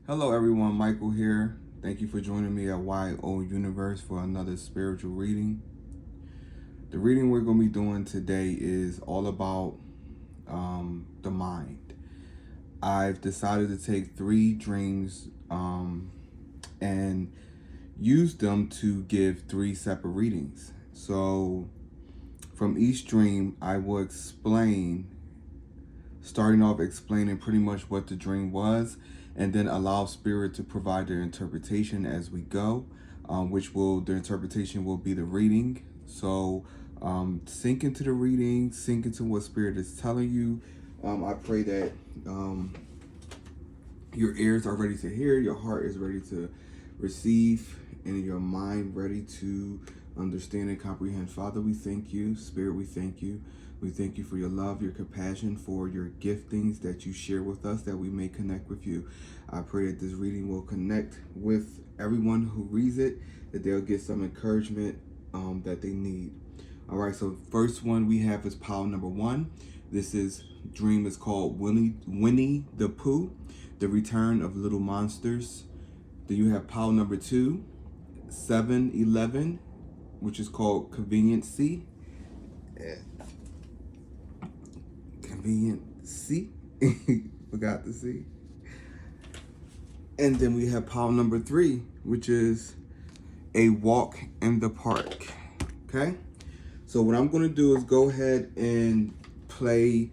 Hello everyone, Michael here. Thank you for joining me at YO Universe for another spiritual reading. The reading we're going to be doing today is all about the mind. I've decided to take three dreams and use them to give three separate readings. So from each dream, I will starting off explaining pretty much what the dream was, and then allow spirit to provide their interpretation as we go, the interpretation will be the reading. So sink into the reading, sink into what spirit is telling you. I pray that your ears are ready to hear, your heart is ready to receive, and your mind ready to understand and comprehend. Father, we thank you. Spirit, we thank you. We thank you for your love, your compassion, for your giftings that you share with us, that we may connect with you. I pray that this reading will connect with everyone who reads it, that they'll get some encouragement that they need. All right, so first one we have is pile number one. This dream is called Winnie the Pooh, the Return of Little Monsters. Then you have pile number two, 7-Eleven, which is called Conveniency. Conveniency. Forgot the C. And then we have pile number three, which is A Walk in the Park. Okay? So what I'm going to do is go ahead and play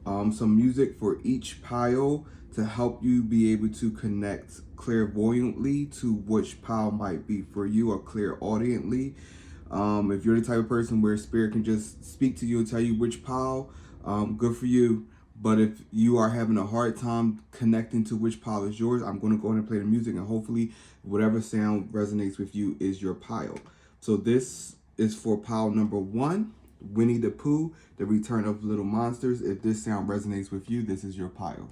some music for each pile to help you be able to connect clairvoyantly to which pile might be for you, or clairaudiently. If you're the type of person where spirit can just speak to you and tell you which pile, good for you. But if you are having a hard time connecting to which pile is yours, I'm going to go ahead and play the music, and hopefully whatever sound resonates with you is your pile. So this is for pile number one, Winnie the Pooh, the Return of Little Monsters. If this sound resonates with you, this is your pile.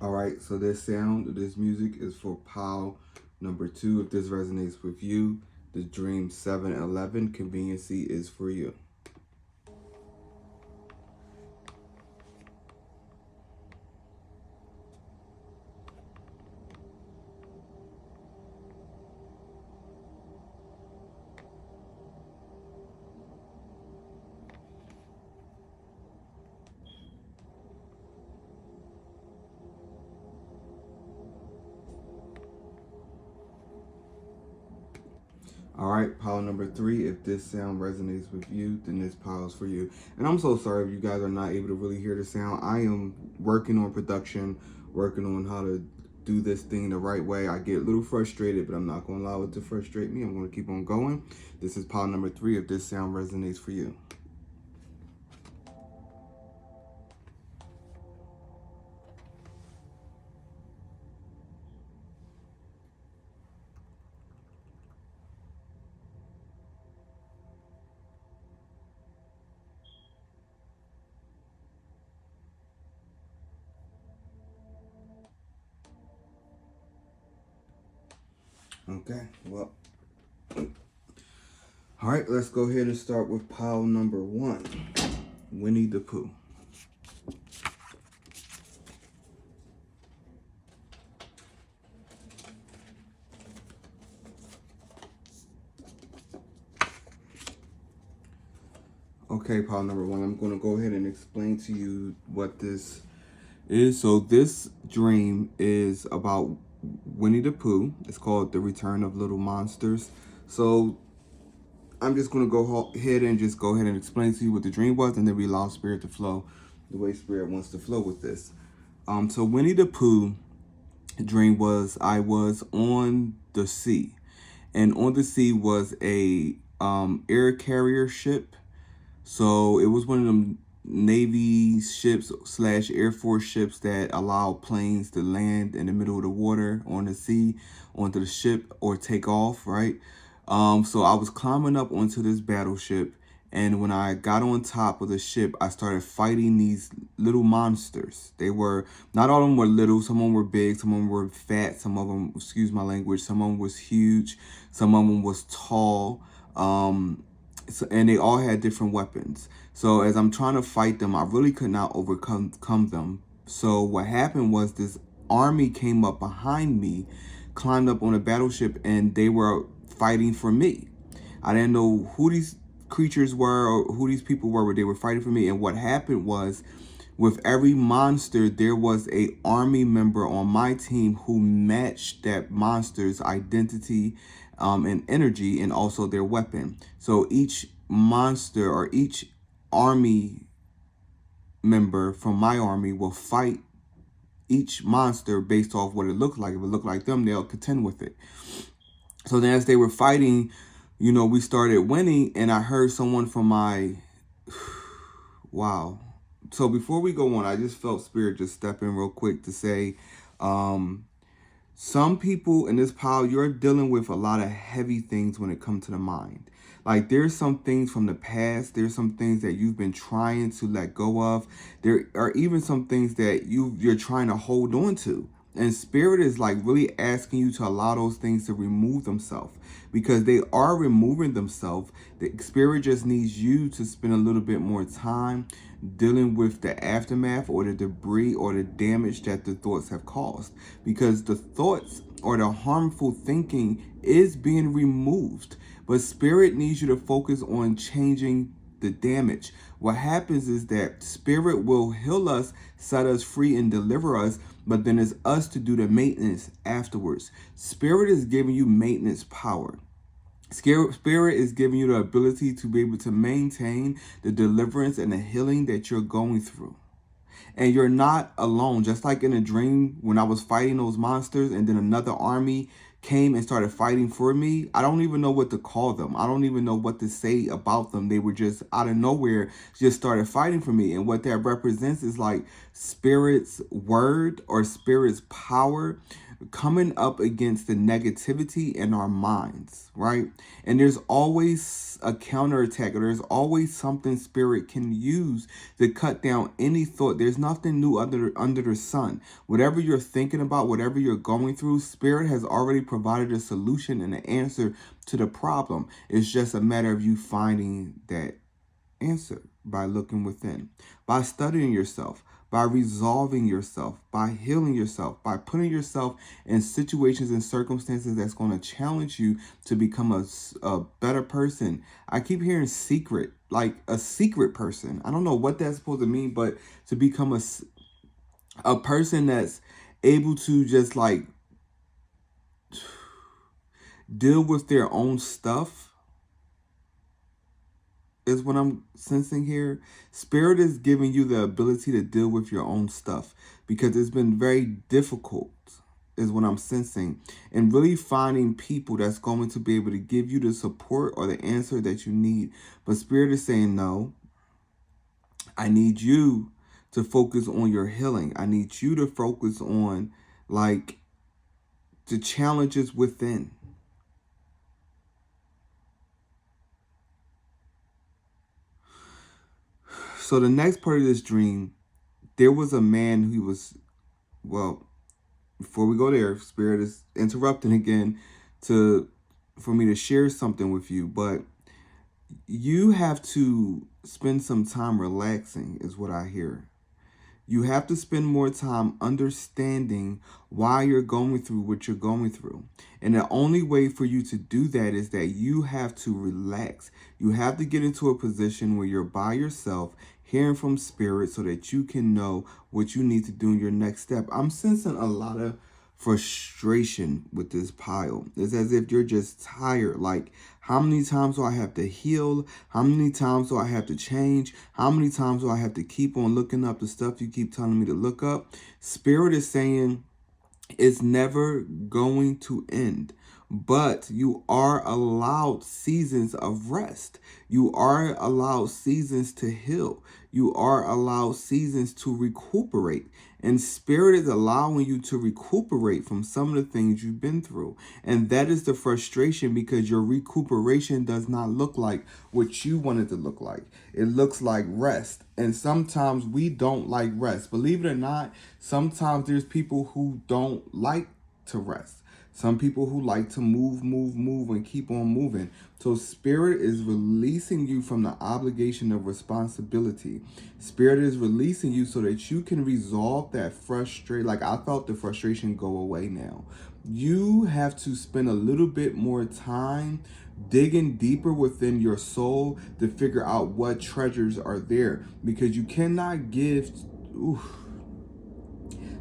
All right, so this music is for pile number two. If this resonates with you, the dream 7-Eleven, Conveniency, is for you. All right, pile number three. If this sound resonates with you, then this pile is for you. And I'm so sorry if you guys are not able to really hear the sound. I am working on production, working on how to do this thing the right way. I get a little frustrated, but I'm not going to allow it to frustrate me. I'm going to keep on going. This is pile number three. If this sound resonates for you. Okay, well, all right, let's go ahead and start with pile number one, Winnie the Pooh. Okay, pile number one, I'm going to go ahead and explain to you what this is. So this dream is about Winnie the Pooh. It's called The Return of Little Monsters. So I'm just going to go ahead and explain to you what the dream was, and then we allow spirit to flow the way spirit wants to flow with this. So Winnie the Pooh dream was, I was on the sea, and on the sea was a air carrier ship. So it was one of them Navy ships slash Air Force ships that allow planes to land in the middle of the water, on the sea, onto the ship, or take off, right? So I was climbing up onto this battleship, and when I got on top of the ship, I started fighting these little monsters. They were, not all of them were little, some of them were big, some of them were fat, some of them, excuse my language, some of them was huge, some of them was tall. So, and they all had different weapons. So as I'm trying to fight them, I really could not overcome them. So what happened was this army came up behind me, climbed up on a battleship, and they were fighting for me. I didn't know who these creatures were or who these people were, but they were fighting for me. And what happened was, with every monster, there was a army member on my team who matched that monster's identity and energy, and also their weapon. So each monster or each army member from my army will fight each monster based off what it looked like. If it looked like them, they'll contend with it. So then as they were fighting, we started winning, and I heard someone from my wow. So before we go on, I just felt Spirit just step in real quick to say, some people in this pile, you're dealing with a lot of heavy things when it comes to the mind. Like, there's some things from the past. There's some things that you've been trying to let go of. There are even some things that you're trying to hold on to. And Spirit is like really asking you to allow those things to remove themselves, because they are removing themselves. The Spirit just needs you to spend a little bit more time dealing with the aftermath or the debris or the damage that the thoughts have caused, because the thoughts or the harmful thinking is being removed. But Spirit needs you to focus on changing the damage. What happens is that Spirit will heal us, set us free, and deliver us, but then it's us to do the maintenance afterwards. Spirit is giving you maintenance power. Spirit is giving you the ability to be able to maintain the deliverance and the healing that you're going through. And you're not alone. Just like in a dream, when I was fighting those monsters and then another army came and started fighting for me, I don't even know what to call them. I don't even know what to say about them. They were just out of nowhere, just started fighting for me. And what that represents is like Spirit's word or Spirit's power coming up against the negativity in our minds, right? And there's always a counterattack, or there's always something Spirit can use to cut down any thought. There's nothing new under the sun. Whatever you're thinking about, whatever you're going through, Spirit has already provided a solution and an answer to the problem. It's just a matter of you finding that answer by looking within, by studying yourself, by resolving yourself, by healing yourself, by putting yourself in situations and circumstances that's going to challenge you to become a better person. I keep hearing secret, like a secret person. I don't know what that's supposed to mean, but to become a person that's able to just like deal with their own stuff is what I'm sensing here. Spirit is giving you the ability to deal with your own stuff, because it's been very difficult, is what I'm sensing, and really finding people that's going to be able to give you the support or the answer that you need. But Spirit is saying, no, I need you to focus on your healing. I need you to focus on like the challenges within. So the next part of this dream, there was a man who was, well, before we go there, Spirit is interrupting again for me to share something with you, but you have to spend some time relaxing is what I hear. You have to spend more time understanding why you're going through what you're going through. And the only way for you to do that is that you have to relax. You have to get into a position where you're by yourself, hearing from Spirit, so that you can know what you need to do in your next step. I'm sensing a lot of frustration with this pile. It's as if you're just tired. Like, how many times do I have to heal? How many times do I have to change? How many times do I have to keep on looking up the stuff you keep telling me to look up? Spirit is saying it's never going to end. but you are allowed seasons of rest. You are allowed seasons to heal. You are allowed seasons to recuperate. And Spirit is allowing you to recuperate from some of the things you've been through. And that is the frustration, because your recuperation does not look like what you want it to look like. It looks like rest. And sometimes we don't like rest. Believe it or not, sometimes there's people who don't like to rest. Some people who like to move, and keep on moving. So Spirit is releasing you from the obligation of responsibility. Spirit is releasing you so that you can resolve that frustration. Like, I felt the frustration go away now. You have to spend a little bit more time digging deeper within your soul to figure out what treasures are there. Because you cannot give...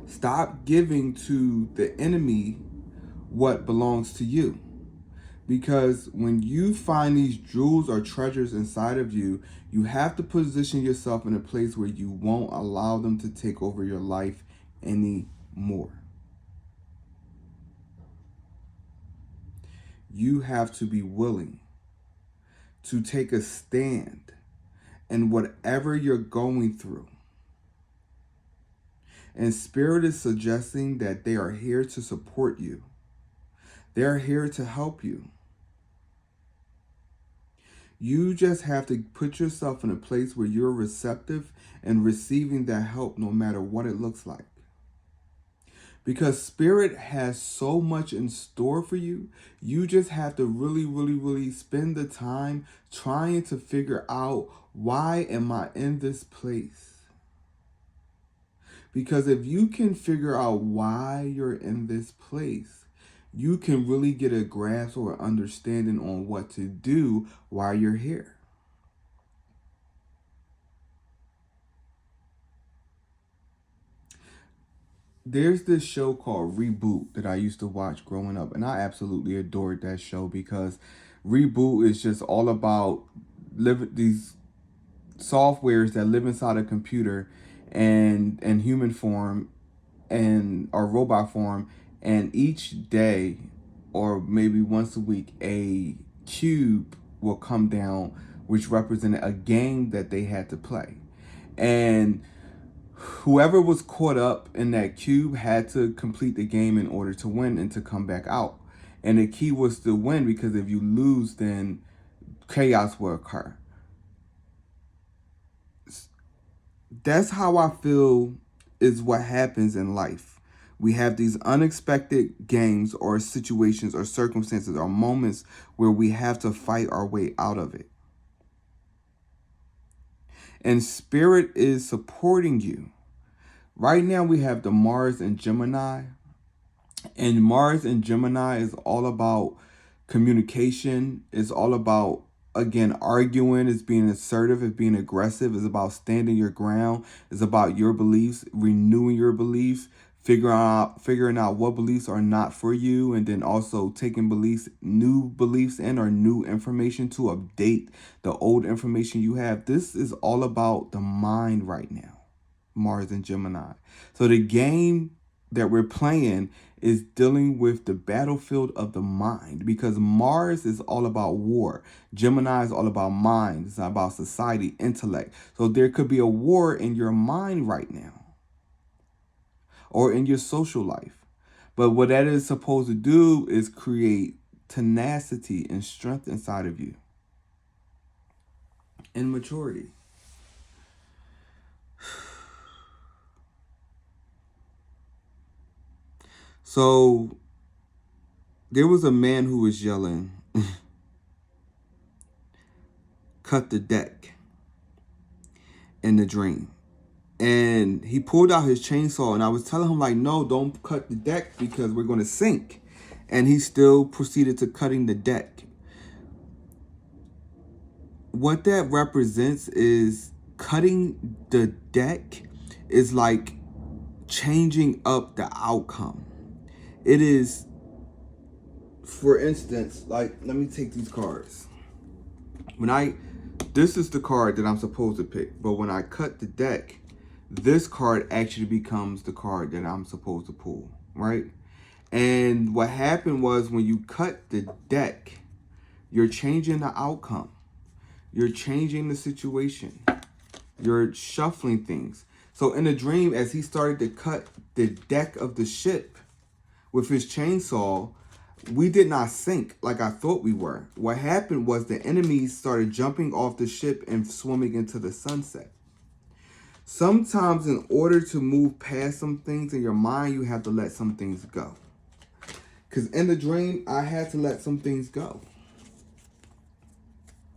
Stop giving to the enemy what belongs to you. Because when you find these jewels or treasures inside of you, you have to position yourself in a place where you won't allow them to take over your life anymore. You have to be willing to take a stand in whatever you're going through. And Spirit is suggesting that they are here to support you. They're here to help you. You just have to put yourself in a place where you're receptive and receiving that help, no matter what it looks like. Because Spirit has so much in store for you. You just have to really spend the time trying to figure out, why am I in this place? Because if you can figure out why you're in this place, you can really get a grasp or understanding on what to do while you're here. There's this show called Reboot that I used to watch growing up, and I absolutely adored that show, because Reboot is just all about these softwares that live inside a computer and human form or robot form, and each day or maybe once a week a cube will come down, which represented a game that they had to play. And whoever was caught up in that cube had to complete the game in order to win and to come back out. And the key was to win, because if you lose, then chaos will occur. That's how I feel is what happens in life. We have these unexpected games or situations or circumstances or moments where we have to fight our way out of it. And Spirit is supporting you. Right now we have the Mars and Gemini. And Mars and Gemini is all about communication. It's all about, again, arguing. It's being assertive. It's being aggressive. It's about standing your ground. It's about your beliefs, renewing your beliefs, figuring out what beliefs are not for you, and then also taking new beliefs in, or new information to update the old information you have. This is all about the mind right now, Mars and Gemini. So the game that we're playing is dealing with the battlefield of the mind, because Mars is all about war. Gemini is all about mind. It's about society, intellect. So there could be a war in your mind right now, or in your social life. But what that is supposed to do is create tenacity and strength inside of you, and maturity. So there was a man who was yelling, cut the deck, in the dream. And he pulled out his chainsaw, and I was telling him, like, no, don't cut the deck, because we're going to sink. And he still proceeded to cutting the deck. What that represents is cutting the deck is like changing up the outcome. It is, for instance, like, let me take these cards. This is the card that I'm supposed to pick, but when I cut the deck, this card actually becomes the card that I'm supposed to pull, right? And what happened was when you cut the deck, you're changing the outcome. You're changing the situation. You're shuffling things. So in the dream, as he started to cut the deck of the ship with his chainsaw, we did not sink like I thought we were. What happened was the enemies started jumping off the ship and swimming into the sunset. Sometimes in order to move past some things in your mind, you have to let some things go. Because in the dream, I had to let some things go.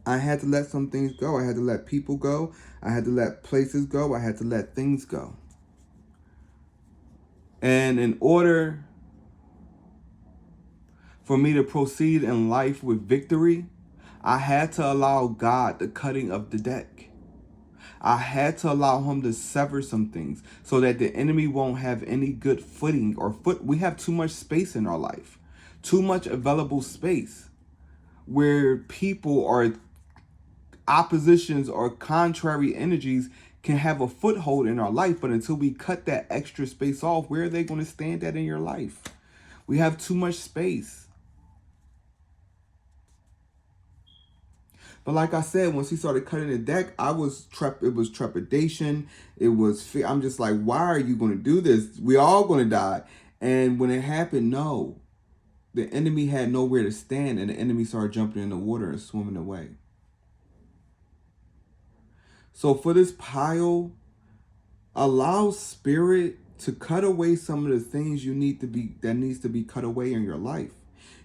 I had to let some things go. I had to let people go. I had to let places go. I had to let things go. And in order for me to proceed in life with victory, I had to allow God the cutting of the deck. I had to allow him to sever some things so that the enemy won't have any good footing or foot. We have too much space in our life, too much available space where people or oppositions or contrary energies can have a foothold in our life. But until we cut that extra space off, where are they going to stand at in your life? We have too much space. But like I said, once he started cutting the deck, it was trepidation. It was fear. I'm just like, why are you going to do this? We all going to die. And when it happened, no. The enemy had nowhere to stand, and the enemy started jumping in the water and swimming away. So for this pile, allow spirit to cut away some of the things that needs to be cut away in your life.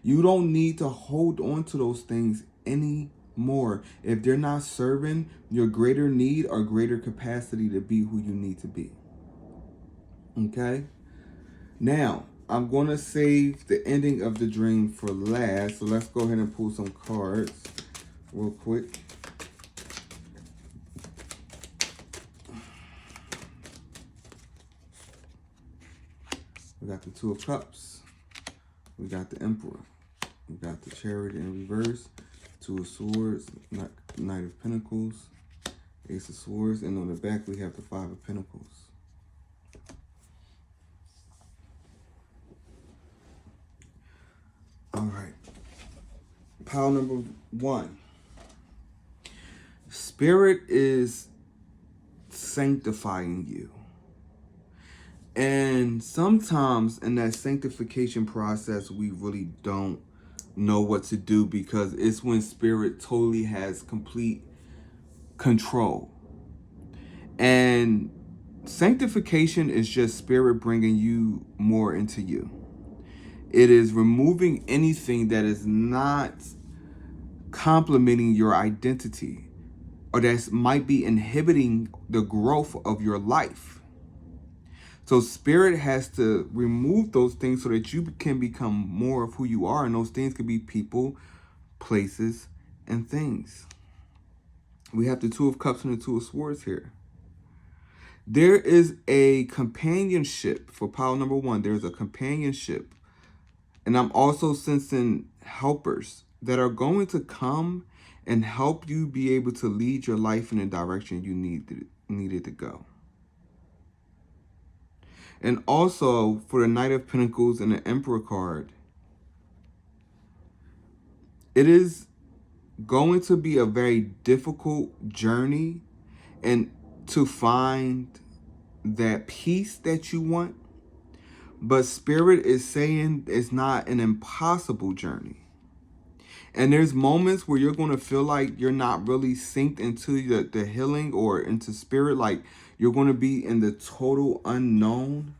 You don't need to hold on to those things anymore if they're not serving your greater need or greater capacity to be who you need to be. Okay? Now, I'm going to save the ending of the dream for last. So let's go ahead and pull some cards real quick. We got the Two of Cups. We got the Emperor. We got the Chariot in reverse. Two of Swords. Knight of Pentacles. Ace of Swords. And on the back, we have the Five of Pentacles. All right. Pile number 1. Spirit is sanctifying you. And sometimes in that sanctification process, we really don't know what to do because it's when spirit totally has complete control. And sanctification is just spirit bringing you more into you. It is removing anything that is not complementing your identity or that might be inhibiting the growth of your life. So spirit has to remove those things so that you can become more of who you are. And those things could be people, places, and things. We have the Two of Cups and the Two of Swords here. There is a companionship for pile number 1. There's a companionship. And I'm also sensing helpers that are going to come and help you be able to lead your life in the direction you needed to go. And also, for the Knight of Pentacles and the Emperor card, it is going to be a very difficult journey and to find that peace that you want. But Spirit is saying it's not an impossible journey. And there's moments where you're going to feel like you're not really synced into the healing or into spirit. Like you're going to be in the total unknown.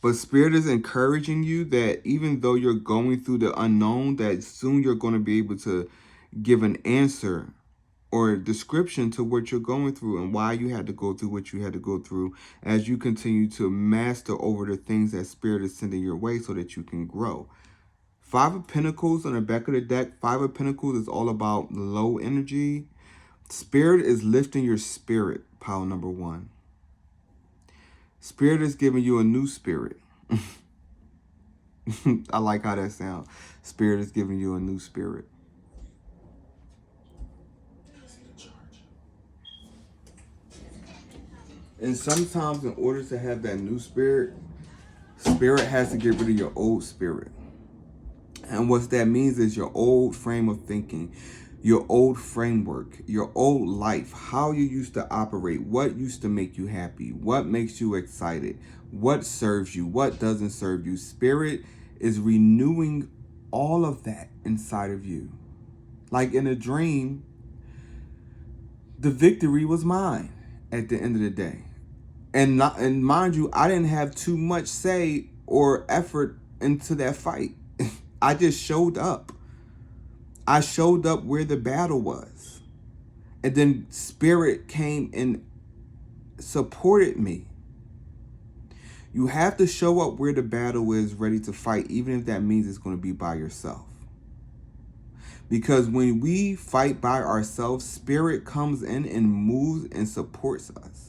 But spirit is encouraging you that even though you're going through the unknown, that soon you're going to be able to give an answer or a description to what you're going through and why you had to go through what you had to go through as you continue to master over the things that spirit is sending your way so that you can grow. Five of Pentacles on the back of the deck. Five of Pentacles is all about low energy. Spirit is lifting your spirit, pile number 1. Spirit is giving you a new spirit. I like how that sounds. Spirit is giving you a new spirit. And sometimes in order to have that new spirit, Spirit has to get rid of your old spirit. And what that means is your old frame of thinking, your old framework, your old life, how you used to operate, what used to make you happy, what makes you excited, what serves you, what doesn't serve you. Spirit is renewing all of that inside of you. Like in a dream, the victory was mine at the end of the day. And mind you, I didn't have too much say or effort into that fight. I just showed up. I showed up where the battle was. And then Spirit came and supported me. You have to show up where the battle is, ready to fight, even if that means it's going to be by yourself. Because when we fight by ourselves, Spirit comes in and moves and supports us.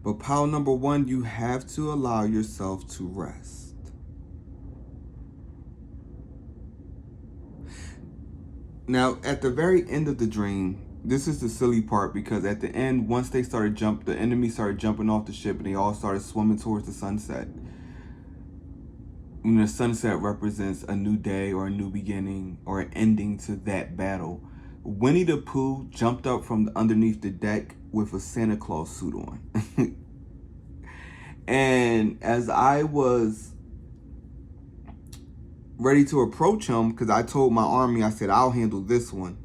But pile number one, you have to allow yourself to rest. Now, at the very end of the dream, this is the silly part, because at the end, once they started the enemy started jumping off the ship and they all started swimming towards the sunset. When the sunset represents a new day or a new beginning or an ending to that battle, Winnie the Pooh jumped up from underneath the deck with a Santa Claus suit on. And as I was ready to approach him, because I told my army, I said, I'll handle this one.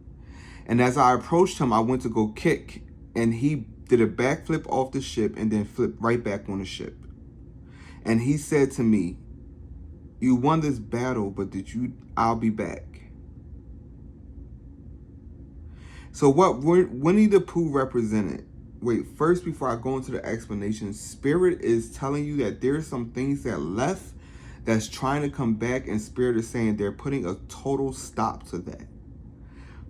And as I approached him, I went to go kick, and he did a backflip off the ship and then flipped right back on the ship. And he said to me, you won this battle, but I'll be back. So what Winnie the Pooh represented, wait, first before I go into the explanation, Spirit is telling you that there's some things that left that's trying to come back, and Spirit is saying they're putting a total stop to that.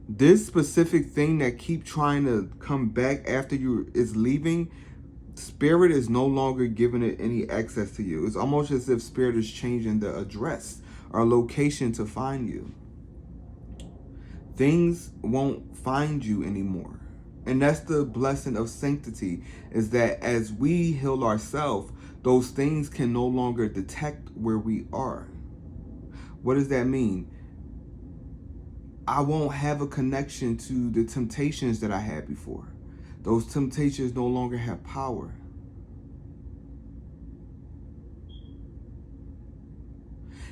This specific thing that keep trying to come back after you is leaving, Spirit is no longer giving it any access to you. It's almost as if Spirit is changing the address or location to find you. Things won't find you anymore. And that's the blessing of sanctity, is that as we heal ourselves, those things can no longer detect where we are. What does that mean? I won't have a connection to the temptations that I had before. Those temptations no longer have power.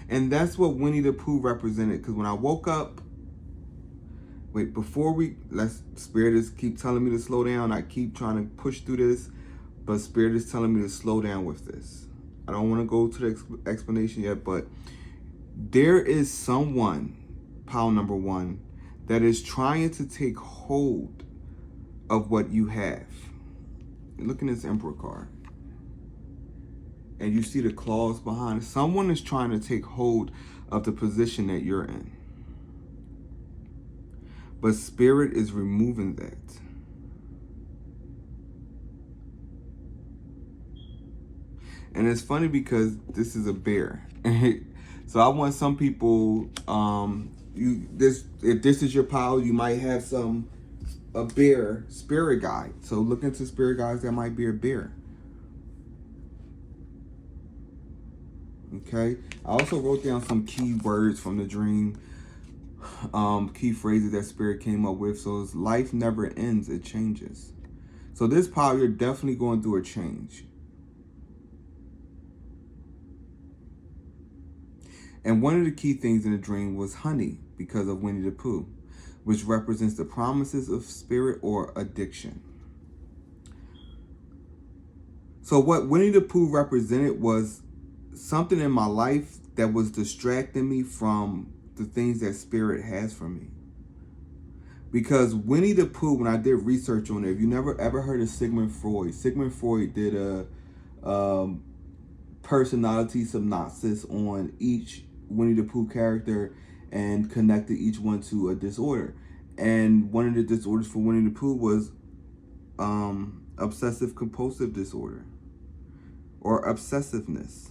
And that's what Winnie the Pooh represented. Because when I woke up, Spirit is keep telling me to slow down. I keep trying to push through this, but Spirit is telling me to slow down with this. I don't want to go to the explanation yet, but there is someone, pile number one, that is trying to take hold of what you have. Look in this Emperor card. And you see the claws behind it. Someone is trying to take hold of the position that you're in. But Spirit is removing that. And it's funny because this is a bear. So I want some people, if this is your pile, you might have a bear spirit guide. So look into spirit guides that might be a bear. Okay. I also wrote down some key words from the dream, key phrases that Spirit came up with. So it's life never ends, it changes. So this pile, you're definitely going through a change. And one of the key things in the dream was honey, because of Winnie the Pooh, which represents the promises of Spirit or addiction. So what Winnie the Pooh represented was something in my life that was distracting me from the things that Spirit has for me. Because Winnie the Pooh, when I did research on it, if you never ever heard of Sigmund Freud did a personality synopsis on each Winnie the Pooh character and connected each one to a disorder. And one of the disorders for Winnie the Pooh was obsessive compulsive disorder or obsessiveness.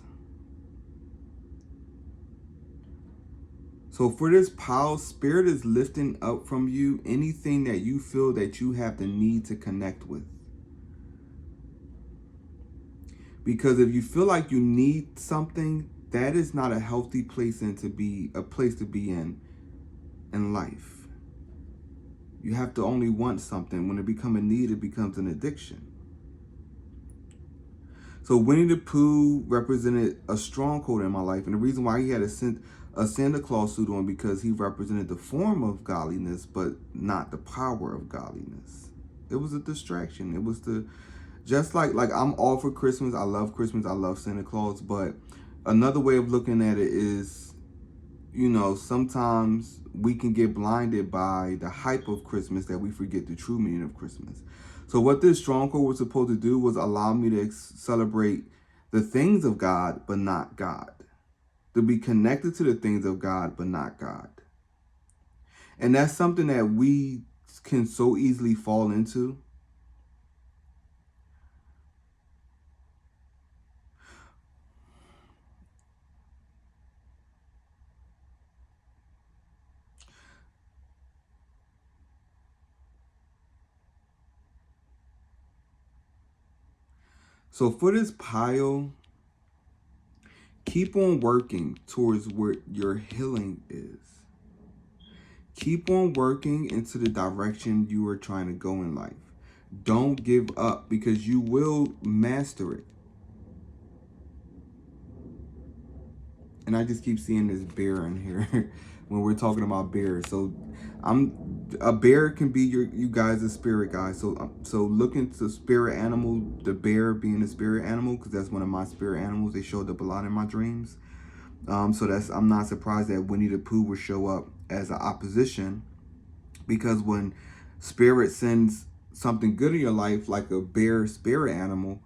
So for this pile, Spirit is lifting up from you anything that you feel that you have the need to connect with. Because if you feel like you need something, that is not a healthy place to be in life. You have to only want something. When it becomes a need, it becomes an addiction. So Winnie the Pooh represented a stronghold in my life. And the reason why he had a Santa Claus suit on, because he represented the form of godliness, but not the power of godliness. It was a distraction. It was just like I'm all for Christmas. I love Christmas. I love Santa Claus. But another way of looking at it is, sometimes we can get blinded by the hype of Christmas that we forget the true meaning of Christmas. So what this stronghold was supposed to do was allow me to celebrate the things of God, but not God. To be connected to the things of God, but not God. And that's something that we can so easily fall into. So for this pile, keep on working towards where your healing is. Keep on working into the direction you are trying to go in life. Don't give up, because you will master it. And I just keep seeing this bear in here when we're talking about bears. So a bear can be you guys a spirit guys. So look into spirit animal, the bear being a spirit animal, because that's one of my spirit animals. They showed up a lot in my dreams. So I'm not surprised that Winnie the Pooh would show up as an opposition, because when spirit sends something good in your life, like a bear spirit animal,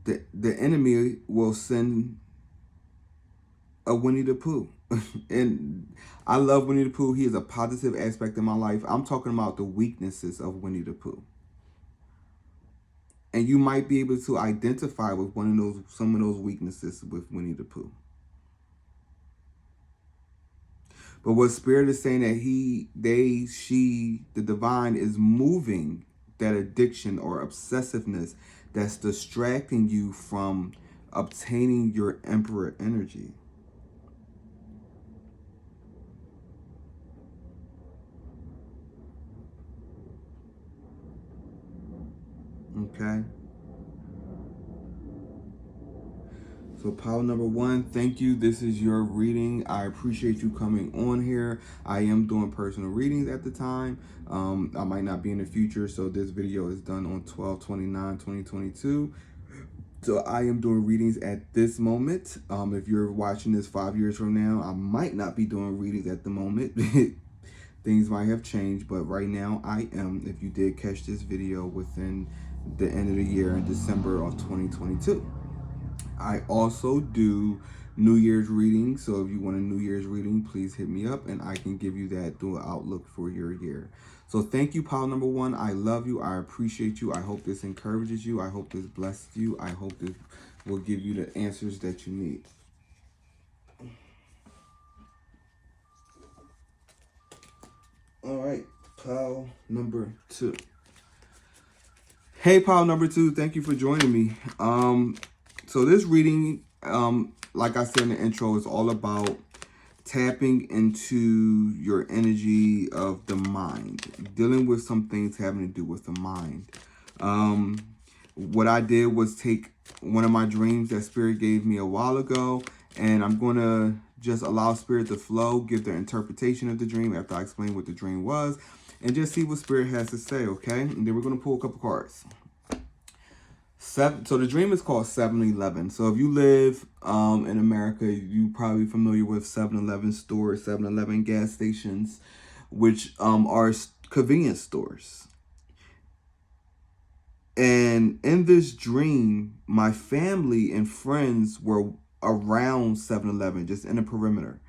the enemy will send a Winnie the Pooh. And I love Winnie the Pooh. He is a positive aspect in my life. I'm talking about the weaknesses of Winnie the Pooh. And you might be able to identify with some of those weaknesses with Winnie the Pooh. But what Spirit is saying, that the divine is moving that addiction or obsessiveness that's distracting you from obtaining your emperor energy. Okay. So pile number 1, thank you. This is your reading. I appreciate you coming on here. I am doing personal readings at the time. I might not be in the future. So this video is done on 12/29/2022. So I am doing readings at this moment. If you're watching this 5 years from now, I might not be doing readings at the moment. Things might have changed, but right now I am, if you did catch this video within the end of the year in December of 2022. I also do New Year's reading. So if you want a New Year's reading, please hit me up and I can give you that dual outlook for your year. So thank you, pile number 1. I love you. I appreciate you. I hope this encourages you. I hope this blesses you. I hope this will give you the answers that you need. All right, pile number 2. Hey, pile number 2. Thank you for joining me. So this reading, like I said in the intro, is all about tapping into your energy of the mind, dealing with some things having to do with the mind. What I did was take one of my dreams that Spirit gave me a while ago, and I'm going to just allow Spirit to flow, give their interpretation of the dream after I explain what the dream was, and just see what Spirit has to say, okay? And then we're going to pull a couple cards. So the dream is called 7-Eleven. So if you live in America, you're probably familiar with 7-Eleven stores, 7-Eleven gas stations, which are convenience stores. And in this dream, my family and friends were around 7-Eleven, just in the perimeter.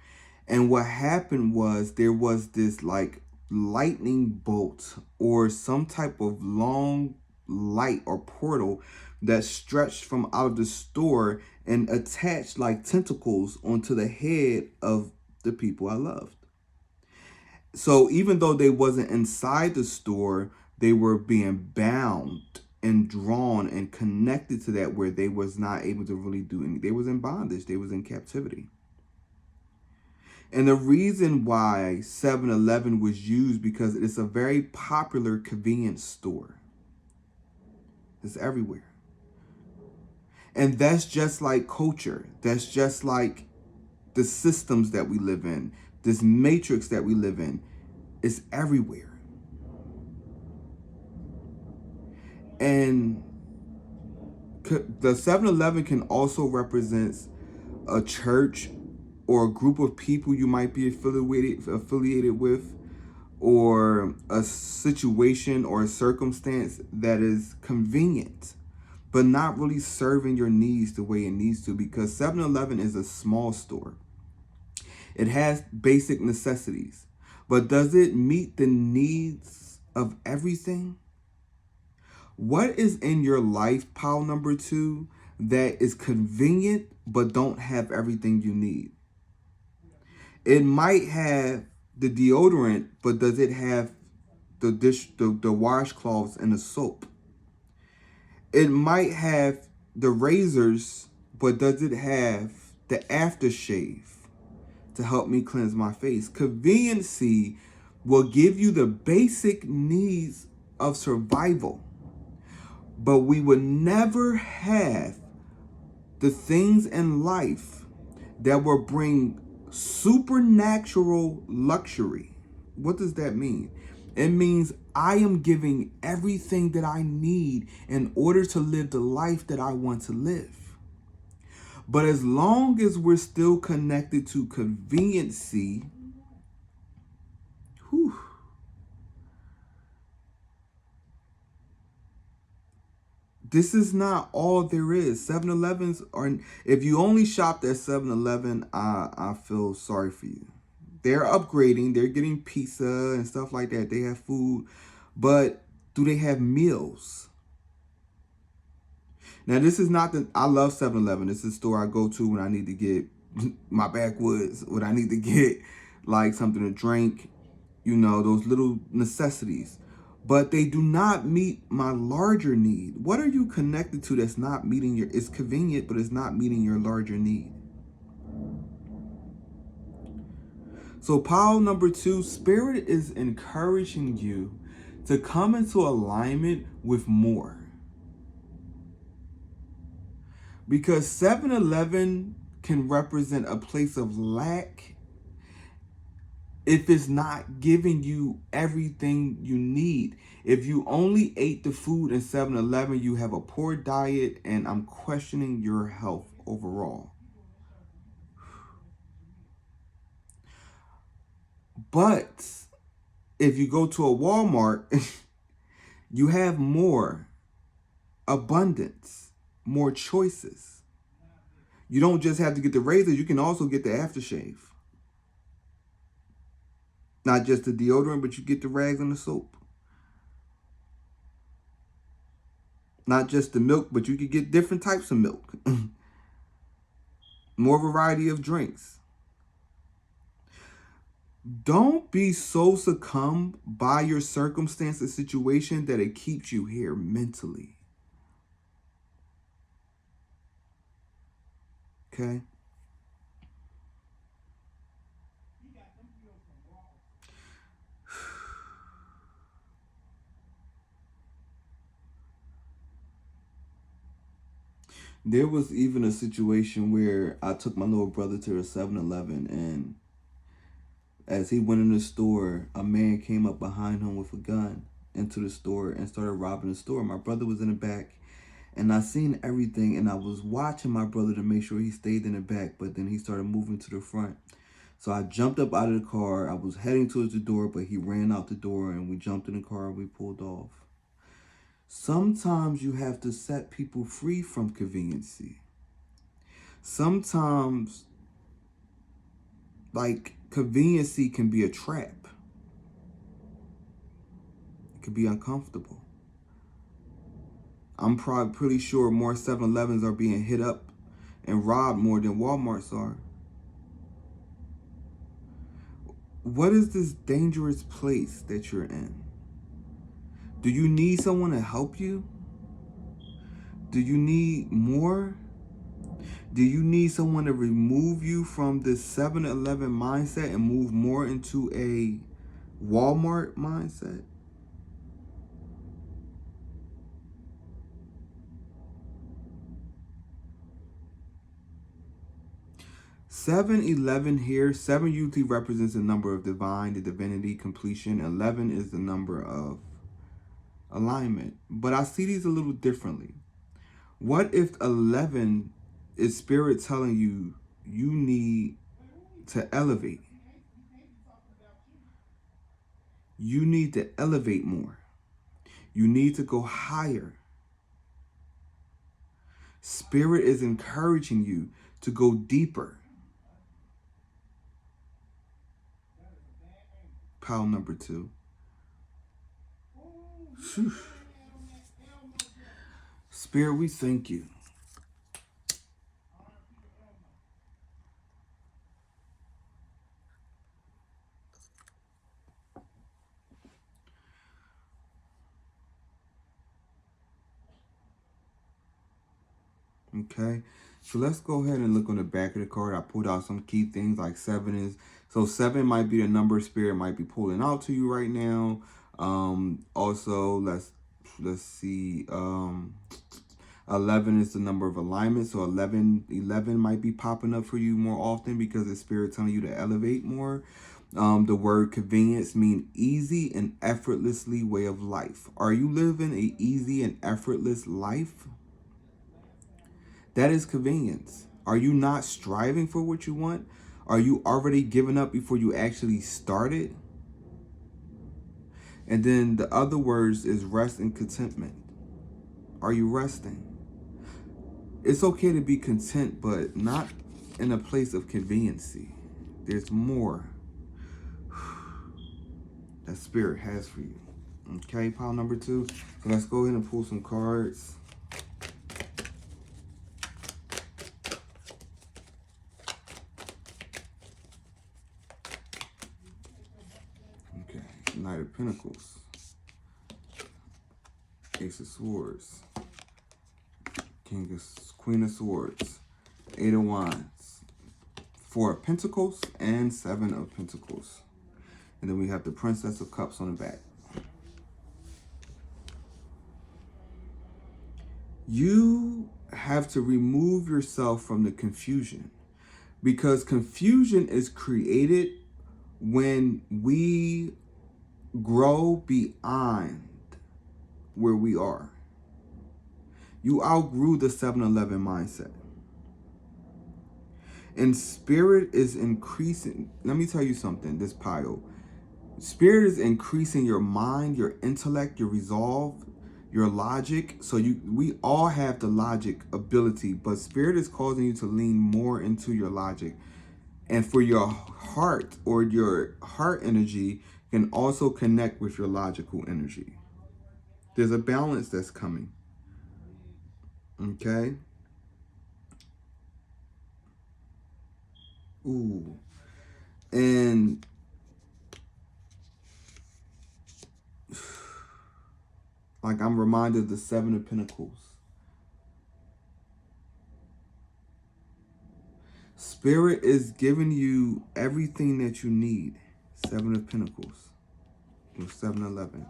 And what happened was there was this like lightning bolt or some type of long light or portal that stretched from out of the store and attached like tentacles onto the head of the people I loved. So even though they wasn't inside the store, they were being bound and drawn and connected to that, where they was not able to really do anything. They was in bondage. They was in captivity. And the reason why 7-Eleven was used, because it's a very popular convenience store. It's everywhere. And that's just like culture. That's just like the systems that we live in. This matrix that we live in is everywhere. And the 7-Eleven can also represent a church or a group of people you might be affiliated with, or a situation or a circumstance that is convenient, but not really serving your needs the way it needs to, because 7-Eleven is a small store. It has basic necessities, but does it meet the needs of everything? What is in your life, pile number 2, that is convenient but don't have everything you need? It might have the deodorant, but does it have the washcloths and the soap? It might have the razors, but does it have the aftershave to help me cleanse my face? Conveniency will give you the basic needs of survival, but we would never have the things in life that will bring supernatural luxury. What does that mean? It means I am giving everything that I need in order to live the life that I want to live. But as long as we're still connected to conveniency, this is not all there is. 7-Elevens are, if you only shopped at 7-Eleven, I feel sorry for you. They're upgrading. They're getting pizza and stuff like that. They have food. But do they have meals? Now, this is not I love 7-Eleven. This is a store I go to when I need to get my backwoods, when I need to get like something to drink, those little necessities. But they do not meet my larger need. What are you connected to that's not meeting it's convenient, but it's not meeting your larger need? So pile number 2, Spirit is encouraging you to come into alignment with more. Because 7-Eleven can represent a place of lack if it's not giving you everything you need. If you only ate the food in 7-Eleven, you have a poor diet, and I'm questioning your health overall. But if you go to a Walmart, you have more abundance, more choices. You don't just have to get the razor, you can also get the aftershave. Not just the deodorant, but you get the rags and the soap. Not just the milk, but you could get different types of milk. More variety of drinks. Don't be so succumbed by your circumstance or situation that it keeps you here mentally. Okay? There was even a situation where I took my little brother to a 7-Eleven, and as he went in the store, a man came up behind him with a gun into the store and started robbing the store. My brother was in the back, and I seen everything, and I was watching my brother to make sure he stayed in the back, but then he started moving to the front. So I jumped up out of the car. I was heading towards the door, but he ran out the door, and we jumped in the car and we pulled off. Sometimes you have to set people free from conveniency. Sometimes, conveniency can be a trap. It can be uncomfortable. I'm probably pretty sure more 7-Elevens are being hit up and robbed more than Walmarts are. What is this dangerous place that you're in? Do you need someone to help you? Do you need more? Do you need someone to remove you from this 7-Eleven mindset and move more into a Walmart mindset? Seven, 11 here. 7 usually represents the number of divine, the divinity, completion. 11 is the number of alignment. But I see these a little differently. What if 11 is spirit telling you you need to elevate? You need to elevate more. You need to go higher. Spirit is encouraging you to go deeper. Pile number 2. Whew. Spirit, we thank you. Okay, so let's go ahead and look on the back of the card. I pulled out some key things like 7 is, so 7 might be the number spirit might be pulling out to you right now. Also, let's see, 11 is the number of alignment, so 11 might be popping up for you more often because it's spirit telling you to elevate more. The word convenience means easy and effortlessly way of life. Are you living an easy and effortless life? That is convenience. Are you not striving for what you want? Are you already giving up before you actually started? And then the other words is rest and contentment. Are you resting? It's okay to be content, but not in a place of conveniency. There's more that spirit has for you. Okay, pile number 2. So let's go ahead and pull some cards. Knight of Pentacles, Ace of Swords, Queen of Swords, 8 of Wands, 4 of Pentacles, and 7 of Pentacles. And then we have the Princess of Cups on the back. You have to remove yourself from the confusion, because confusion is created when we grow beyond where we are. You outgrew the 7-Eleven mindset. And spirit is increasing. Let me tell you something, this pile. Spirit is increasing your mind, your intellect, your resolve, your logic. So we all have the logic ability, but spirit is causing you to lean more into your logic. And for your heart, or your heart energy can also connect with your logical energy. There's a balance that's coming. Okay? Ooh. And like I'm reminded of the 7 of Pentacles. Spirit is giving you everything that you need. 7 of Pentacles. Or 7-Eleven.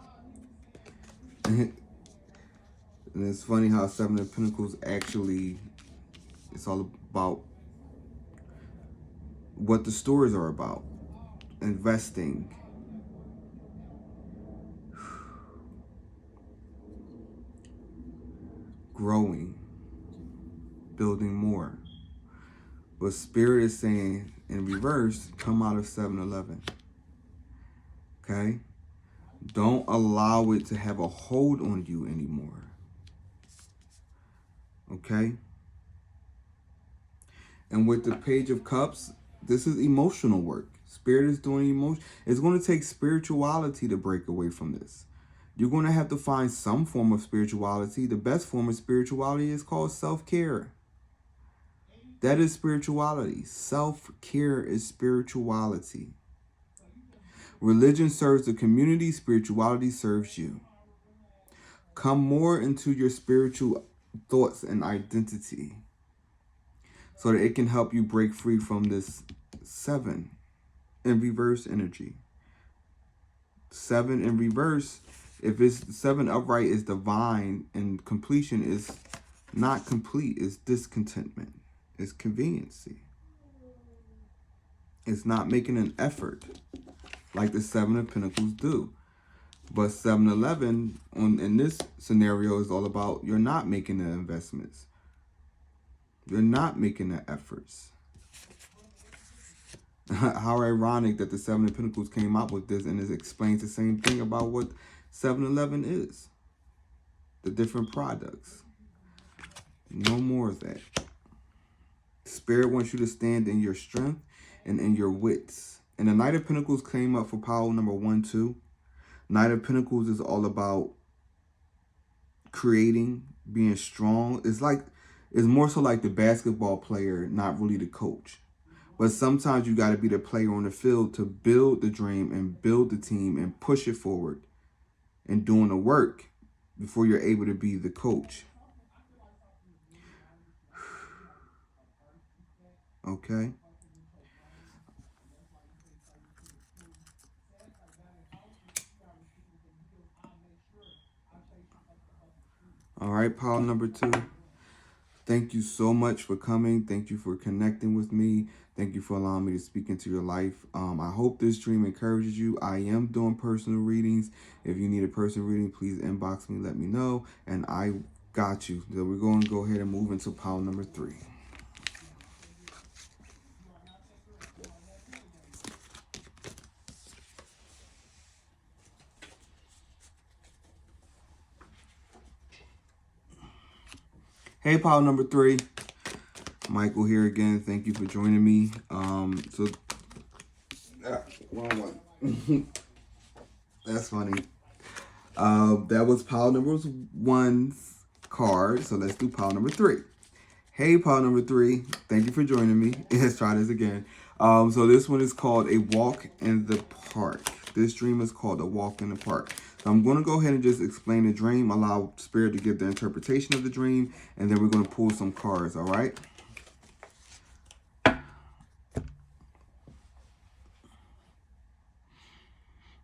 And it's funny how 7 of Pentacles actually, it's all about what the stories are about. Investing. Growing. Building more. But spirit is saying, in reverse, come out of 7-Eleven. Okay? Don't allow it to have a hold on you anymore. Okay? And with the Page of Cups, this is emotional work. Spirit is doing emotion. It's going to take spirituality to break away from this. You're going to have to find some form of spirituality. The best form of spirituality is called self-care. That is spirituality. Self-care is spirituality. Religion serves the community. Spirituality serves you. Come more into your spiritual thoughts and identity, so that it can help you break free from this 7 in reverse energy. 7 in reverse, if it's 7 upright is divine, and completion is not complete, it's discontentment, it's conveniency. It's not making an effort like the 7 of Pentacles do. But 7-11 in this scenario is all about you're not making the investments. You're not making the efforts. How ironic that the 7 of Pentacles came out with this, and it explains the same thing about what 7-11 is. The different products. No more of that. Spirit wants you to stand in your strength and in your wits. And the Knight of Pentacles came up for power number 1, 2. Knight of Pentacles is all about creating, being strong. It's more so like the basketball player, not really the coach. But sometimes you got to be the player on the field to build the dream and build the team and push it forward and doing the work before you're able to be the coach. Okay. All right, pile number 2. Thank you so much for coming. Thank you for connecting with me. Thank you for allowing me to speak into your life. I hope this dream encourages you. I am doing personal readings. If you need a personal reading, please inbox me, let me know, and I got you. So we're going to go ahead and move into pile number 3. Hey, pile number 3. Michael here again. Thank you for joining me. Wrong one. That's funny. That was pile number 1's card. So let's do pile number 3. Hey, pile number 3. Thank you for joining me. Let's try this again. So this one is called A Walk in the Park. This dream is called A Walk in the Park. So I'm going to go ahead and just explain the dream, allow Spirit to give the interpretation of the dream, and then we're going to pull some cards, all right?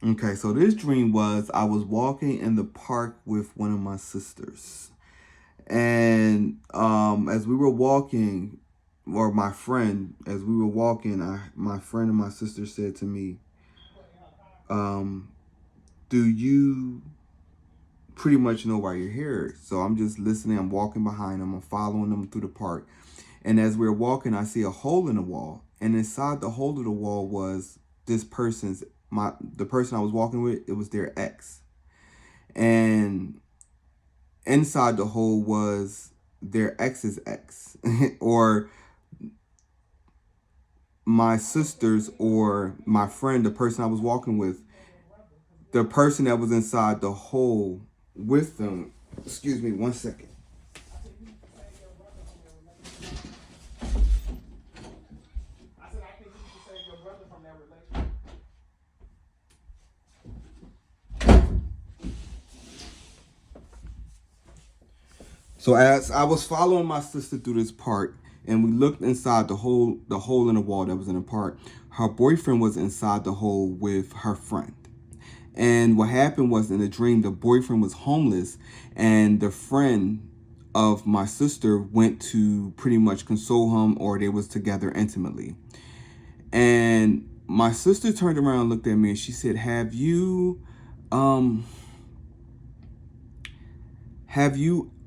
Okay, so this dream was I was walking in the park with one of my sisters. And as we were walking, or my friend, as we were walking, my friend and my sister said to me, do you pretty much know why you're here? So I'm just listening. I'm walking behind them. I'm following them through the park. And as we're walking, I see a hole in the wall. And inside the hole of the wall was this person's, the person I was walking with, it was their ex. And inside the hole was their ex's ex. Or my sister's, or my friend, the person I was walking with, the person that was inside the hole with them. Excuse me, 1 second. So as I was following my sister through this park, and we looked inside the hole in the wall that was in the park, her boyfriend was inside the hole with her friend. And what happened was, in the dream, the boyfriend was homeless, and the friend of my sister went to pretty much console him, or they was together intimately. And my sister turned around and looked at me, and she said, have you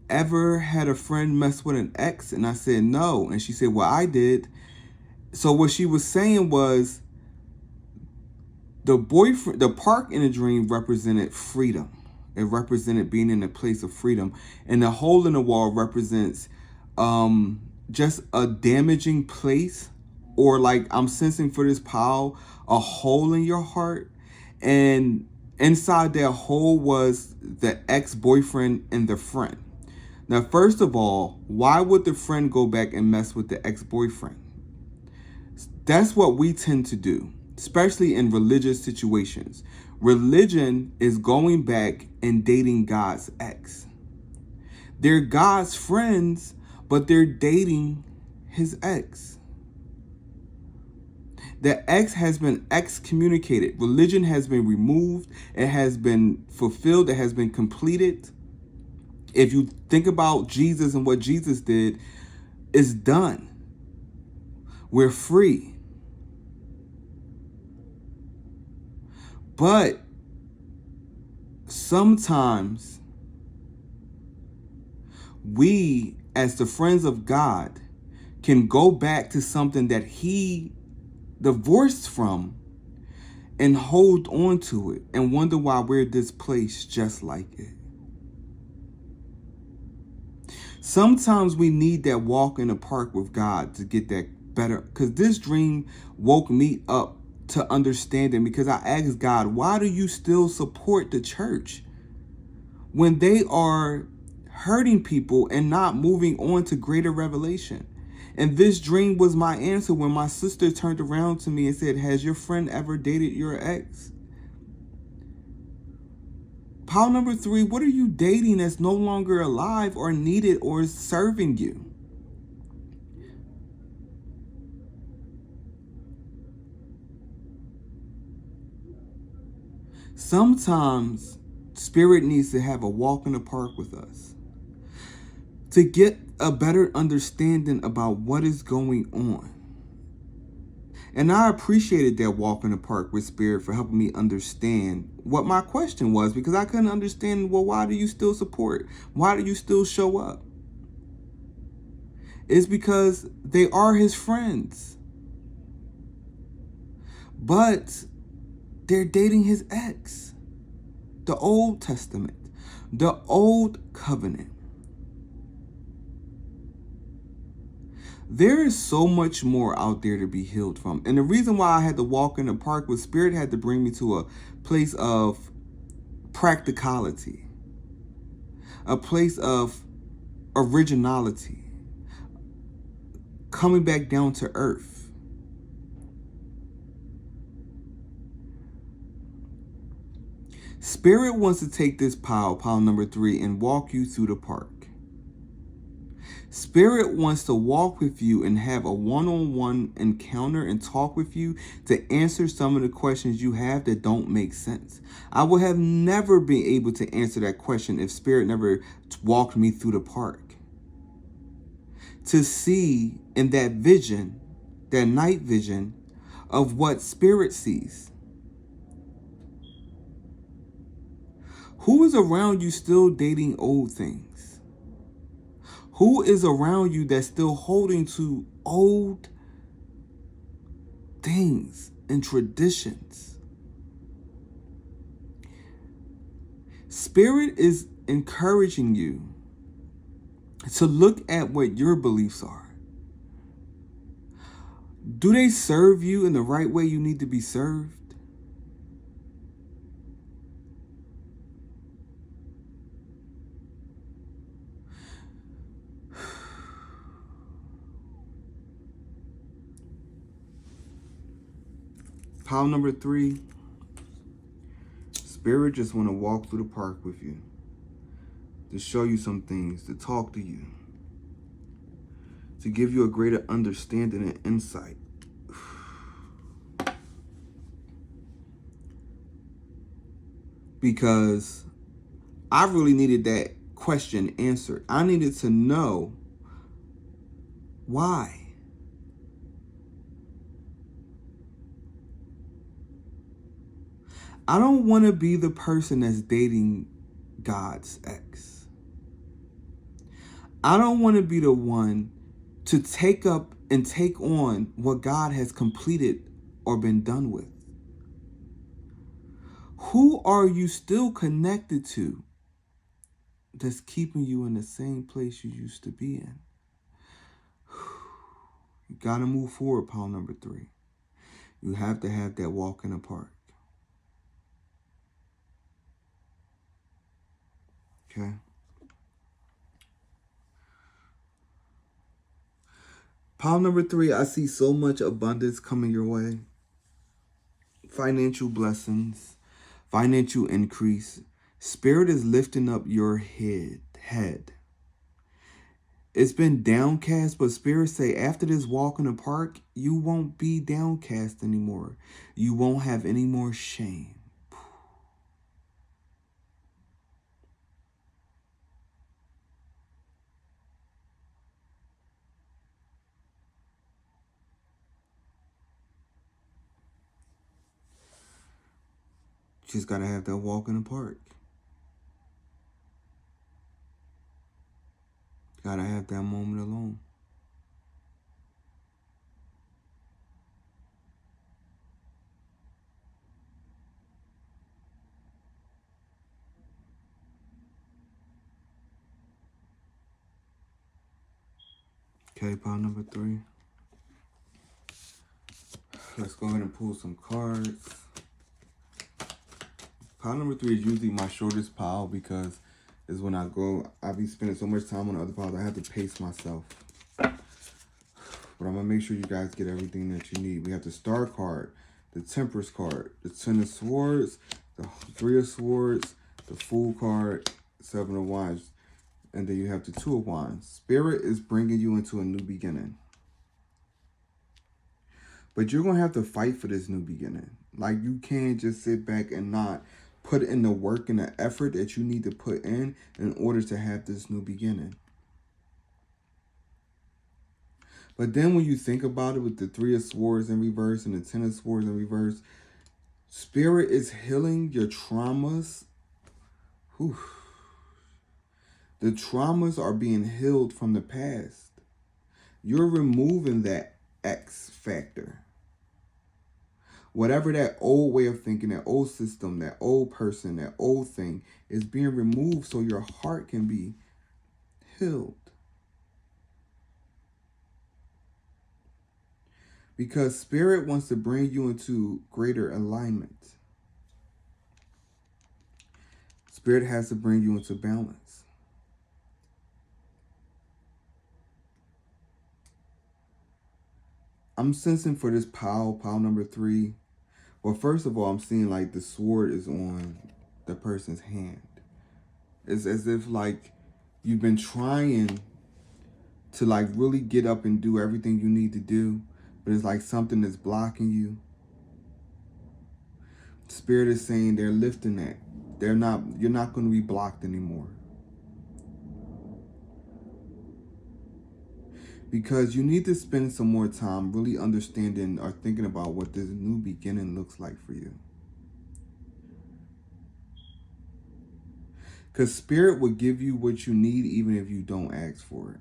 ever had a friend mess with an ex? And I said, no. And she said, well, I did. So what she was saying was, the park in the dream represented freedom. It represented being in a place of freedom. And the hole in the wall represents just a damaging place, or like I'm sensing for this pile, a hole in your heart. And inside that hole was the ex-boyfriend and the friend. Now, first of all, why would the friend go back and mess with the ex-boyfriend? That's what we tend to do, especially in religious situations. Religion is going back and dating God's ex. They're God's friends, but they're dating his ex. The ex has been excommunicated. Religion has been removed. It has been fulfilled. It has been completed. If you think about Jesus and what Jesus did, it's done. We're free. But sometimes we, as the friends of God, can go back to something that he divorced from and hold on to it and wonder why we're displaced just like it. Sometimes we need that walk in the park with God to get that better. Because this dream woke me up to understanding, because I asked God, why do you still support the church when they are hurting people and not moving on to greater revelation? And this dream was my answer when my sister turned around to me and said, has your friend ever dated your ex? Pile number 3, what are you dating that's no longer alive or needed or is serving you? Sometimes Spirit needs to have a walk in the park with us to get a better understanding about what is going on. And I appreciated that walk in the park with Spirit for helping me understand what my question was, because I couldn't understand, well, why do you still support? Why do you still show up? It's because they are his friends. But they're dating his ex. The Old Testament. The Old Covenant. There is so much more out there to be healed from. And the reason why I had to walk in the park was Spirit had to bring me to a place of practicality. A place of originality. Coming back down to earth. Spirit wants to take this pile number 3, and walk you through the park. Spirit wants to walk with you and have a one-on-one encounter and talk with you to answer some of the questions you have that don't make sense. I would have never been able to answer that question if Spirit never walked me through the park. To see in that vision, that night vision, of what Spirit sees. Who is around you still dating old things? Who is around you that's still holding to old things and traditions? Spirit is encouraging you to look at what your beliefs are. Do they serve you in the right way you need to be served? Pile number 3, Spirit just want to walk through the park with you, to show you some things, to talk to you, to give you a greater understanding and insight. Because I really needed that question answered. I needed to know why. I don't want to be the person that's dating God's ex. I don't want to be the one to take up and take on what God has completed or been done with. Who are you still connected to that's keeping you in the same place you used to be in? You got to move forward, pile number 3. You have to have that walk in the park. Okay? Pile number 3, I see so much abundance coming your way. Financial blessings, financial increase. Spirit is lifting up your head. It's been downcast, but spirits say after this walk in the park, you won't be downcast anymore. You won't have any more shame. Just gotta have that walk in the park. Gotta have that moment alone. Okay, pile number 3. Let's go ahead and pull some cards. Pile number 3 is usually my shortest pile because is when I be spending so much time on the other piles, I have to pace myself. But I'm going to make sure you guys get everything that you need. We have the Star card, the Temperance card, the Ten of Swords, the Three of Swords, the Fool card, Seven of Wands, and then you have the Two of Wands. Spirit is bringing you into a new beginning. But you're going to have to fight for this new beginning. Like, you can't just sit back and not put in the work and the effort that you need to put in order to have this new beginning. But then when you think about it with the Three of Swords in reverse and the Ten of Swords in reverse, Spirit is healing your traumas. Whew. The traumas are being healed from the past. You're removing that X factor. Whatever that old way of thinking, that old system, that old person, that old thing is being removed so your heart can be healed. Because Spirit wants to bring you into greater alignment. Spirit has to bring you into balance. I'm sensing for this pile number 3. Well, first of all, I'm seeing like the sword is on the person's hand. It's as if like you've been trying to like really get up and do everything you need to do, but it's like something that's blocking you. Spirit is saying they're lifting that. You're not going to be blocked anymore. Because you need to spend some more time really understanding or thinking about what this new beginning looks like for you. Because Spirit will give you what you need even if you don't ask for it.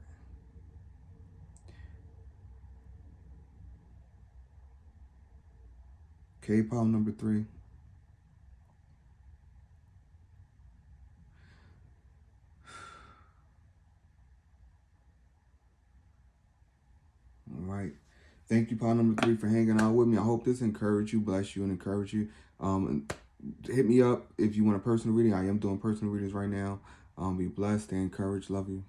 Okay, pile number 3. All right. Thank you, pile number 3, for hanging out with me. I hope this encouraged you, bless you, and encourage you. Hit me up if you want a personal reading. I am doing personal readings right now. Be blessed, stay encouraged. Love you.